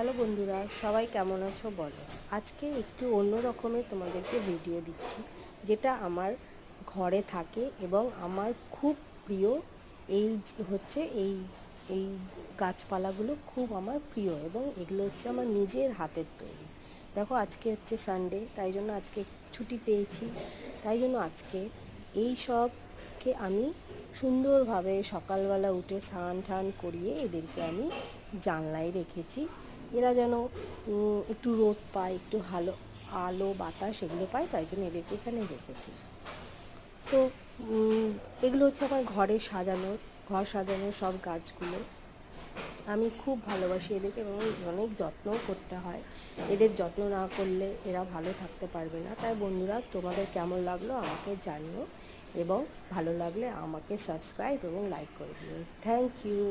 Hello বন্ধুরা, সবাই কেমন আছো বলো। আজকে একটু অন্য রকমের তোমাদেরকে ভিডিও দিচ্ছি, যেটা আমার ঘরে থাকে এবং আমার খুব প্রিয়। এই গাছপালাগুলো খুব আমার প্রিয় এবং এগুলো হচ্ছে আমার নিজের হাতের তৈরি। দেখো, আজকে হচ্ছে সানডে, তাই জন্য আজকে ছুটি পেয়েছি। তাই জন্য আজকে এই সবকে আমি সুন্দরভাবে সকালবেলা উঠে স্নান টান করিয়ে এদেরকে আমি জানলায় রেখেছি। এরা যেন একটু রোদ পায়, একটু ভালো আলো বাতাস এগুলো পায়, তাই জন্য এদেরকে এখানে রেখেছি। তো এগুলো হচ্ছে আমার ঘর সাজানোর সব গাছগুলো। আমি খুব ভালোবাসি এদেরকে এবং অনেক যত্নও করতে হয়। এদের যত্ন না করলে এরা ভালো থাকতে পারবে না। তাই বন্ধুরা, তোমাদের কেমন লাগলো আমাকে জানিও এবং ভালো লাগলে আমাকে সাবস্ক্রাইব এবং লাইক করে দিও। Thank you.